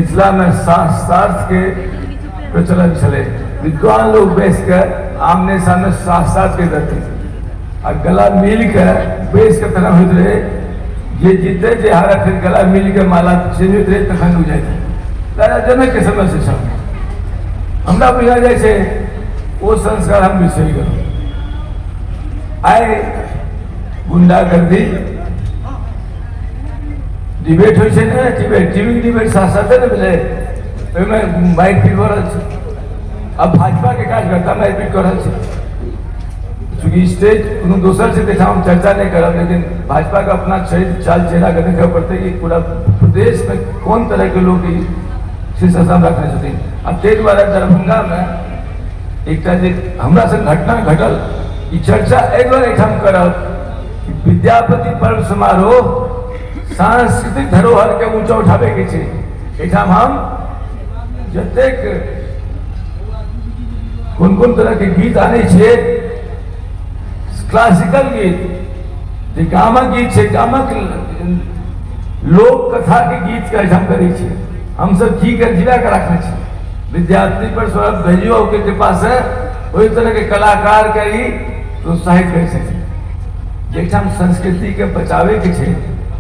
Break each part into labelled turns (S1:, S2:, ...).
S1: मिथिला में शास्त्रार्थ के प्रचलन चले, विद्वान लोग बैस कर आमने सामने शास्त्रार्थ के करते और गला मिल कर बैस कर तरह होते रहे, ये जीते जे हारा फिर गला मिल के माला चिन्हित रहे तखन हो जाए राजा जनक के समय से सब हमरा बुझा जाए से वो संस्कार हम विषय करूँ आए गुंडागर्दी डिबेट हो डिबेट टीवी डिबेट साथ साथ मिले माइक पीट हो रहा अब भाजपा के कार्यकर्ता माइक पीट कर रहा चूंकि स्टेज कोनो दोसर से देखा हम चर्चा नहीं करब, लेकिन भाजपा का अपना चाल चेहरा करने के पड़ते कि पूरा प्रदेश में कौन तरह के लोग शीर्षस्थान रखने छथिन। अब ताहि दुआरे दरभंगा में एक हमरा से घटना घटल ई चर्चा एहि दुआरे एहिठाम करब कि विद्यापति पर्व समारोह सांस्कृतिक धरोहर के ऊंचा उठावे के छै। एहिठाम हम जतेक कोन कोन तरह के गीत आने छे, क्लासिकल गीत गामक गीत है, गामक लोक कथा के गीत का हम करे छे, हम सब जी कर जिला के रखने छे। विद्यार्थी पर सौरभ भेजियो के कृपा से वही तरह के कलाकार के ही प्रोत्साहित कर सके। हम संस्कृति के बचावे के छे,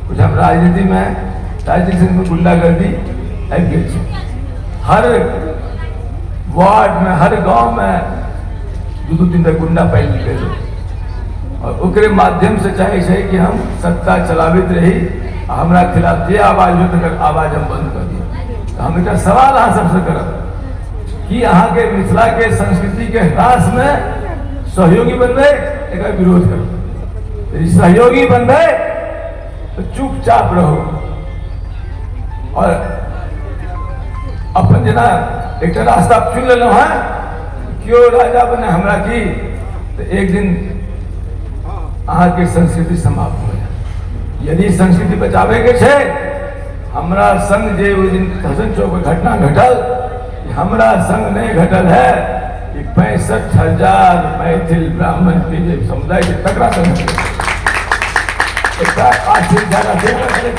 S1: कुछ हम राजनीति में गुंडागर्दी आबि गेल छे। हर वार्ड में हर गांव में दू तीन तक गुंडा पाइल निकले और ओकरे माध्यम से चाहे छै कि हम सत्ता चलावित रही, हमरा खिलाफ जे आवाज हो तकर आवाज हम बंद कर दिए। तो हम एक सवाल अहाँ सबसे करब कि अहाँ के मिथिला के संस्कृति के ह्रास में सहयोगी बनबे एक विरोध करो। यदि सहयोगी बनबे तो चुपचाप रहो और अपन जना एक रास्ता चुन लेलो है क्यों राजा बने हमरा की, तो एक दिन अहाँ के संस्कृति समाप्त हो जाए। यदि संस्कृति बचावे के छे, हमरा संग जे उस दिन हसन चौक में घटना घटल, हमरा संग नहीं घटल है कि 65,000 मैथिल ब्राह्मण के जे समुदाय के तकरा संग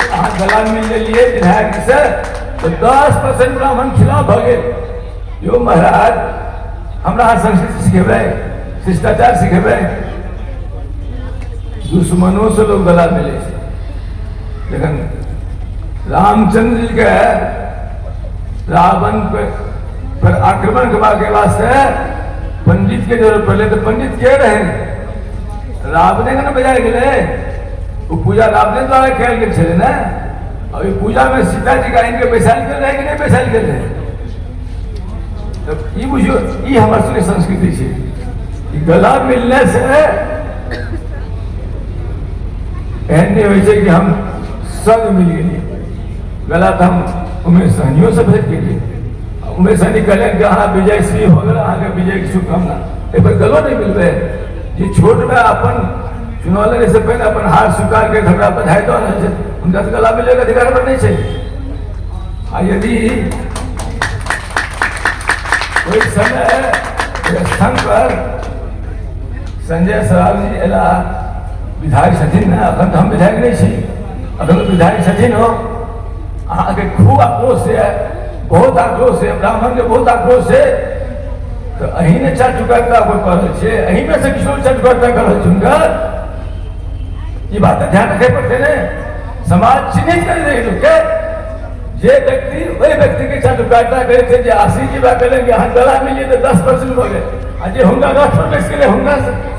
S1: अहाँ गला मिल लिए विधायक से तो 10% ब्राह्मण खिलाफ भ गए। यो महाराज हमरा संस्कृति सिखेबै, शिष्टाचार सिखेबै, दुश्मनों से लोग गला मिले। लेकिन रामचंद्र जी के रावण पर आक्रमण के वास्ते पंडित के जरूरत पड़े, तो पंडित के रहे रावणे के ना बजाय गए, वो पूजा रावणे द्वारा कल गेल छे ना। और ये पूजा में सीता जी का इनके बैसाल कर रहे कि नहीं बैसाल कर रहे, तो ये बुझियो ये हमारे सबके संस्कृति है। गला मिलने से एहन हो कि हम संग मिल गए, गला तो हम उमेश सहनियों से भेज के उमेश सहनी कहले कि अहाँ विजय श्री हो गया, अहाँ के विजय की शुभकामना। एक बार गलो नहीं मिलबे जी छोट में अपन चुनाव लड़े से पहले अपन हार स्वीकार के झगड़ा बधाई दो उनका तो गला मिले अधिकार पर नहीं है। यदि कोई समय स्थान पर संजय सराव जी एला विधायक छथिन ना, अखन तो हम विधायक नहीं छी, अखन विधायक छथिन हो, अहाँ के खूब आक्रोश है, बहुत आक्रोश है, ब्राह्मण के बहुत आक्रोश है, तो अही ने चार चुकाता कोई कर रहे छे, अही में से किशोर चार चुकाता कर रहे छे। ये बात ध्यान रखे पड़ते ने, समाज चिन्हित कर रही लोग के जे व्यक्ति वही व्यक्ति के साथ उगाड़ता करे थे, जो आशी की बात करेंगे हाँ गला मिलिए तो 10% हो गए, आज होंगे 10% के लिए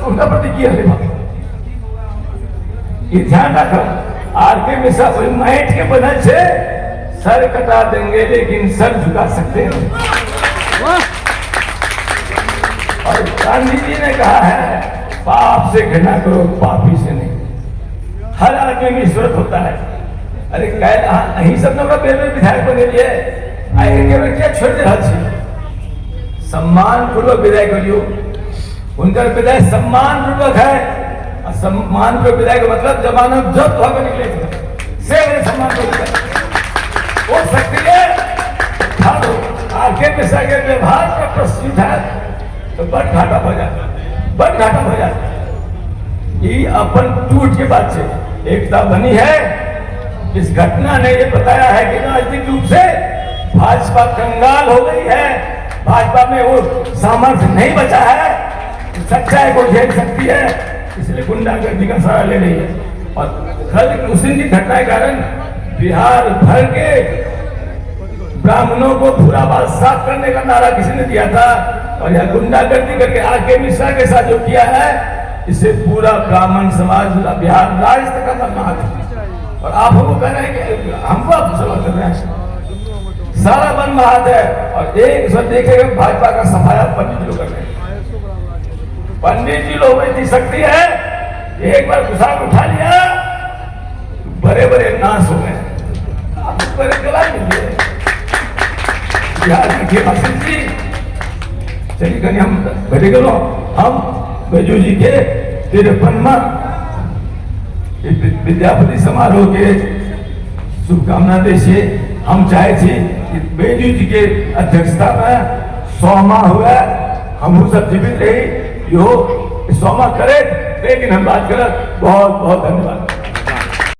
S1: उनका प्रतिक्रिया है। ये ध्यान रखो, आरके मिश्रा वही माइट के बना छे, सर कटा देंगे लेकिन सर झुका सकते हैं। और गांधी जी ने कहा है पाप से घृणा करो, पापी से नहीं। हर आदमी में ईश्वर होता है। अरे अही सब विधायक बने क्या छोड़ दे रहा छी, सम्मान पूर्वक विदाई करियो, उनका विदाई सम्मान पूर्वक है। सम्मान पूर्वक विदाई का मतलब जमाना जब भाग निकले से सम्मान पूर्वक हो सकती है। आगे मिश्रा के व्यवहार का प्रस्तुत है तो बड़ घाटा हो जाता, बड़ घाटा हो जाता। ये अपन टूट के बाद से एकता बनी है। इस घटना ने ये बताया है कि राजनीतिक रूप से भाजपा कंगाल हो गई है, भाजपा में वो सामर्थ्य नहीं बचा है, सच्चाई को झेल सकती है, इसलिए गुंडागर्दी का सहारा ले रही है। और कल उस दिन की घटना के कारण बिहार भर के ब्राह्मणों को भूराबाद साफ करने का नारा किसी ने दिया था, और यह गुंडागर्दी करके आके मिश्रा के साथ जो किया है, इससे पूरा ब्राह्मण समाज, पूरा बिहार राज्य का बदमाश है। और आप हमको कह रहे हैं कि हमको आप सवाल कर रहे हैं, सारा बदमाश है। और एक सब देखेगा भाजपा का सफाया पंडित लोग कर रहे हैं। पंडित जी लोग में इतनी शक्ति है, एक बार कुशाक उठा लिया बड़े बड़े नाश हो गए। आप बड़े गला लीजिए चलिए कहीं हम बैठे गलो, हम बैजू जी के 53वां विद्यापति समारोह के शुभकामना देशे हम चाहे थे कि बैजू जी के अध्यक्षता में 100वां हुआ, हम सब जीवित रही यो 100वां करे, लेकिन हम बात कर बहुत बहुत धन्यवाद।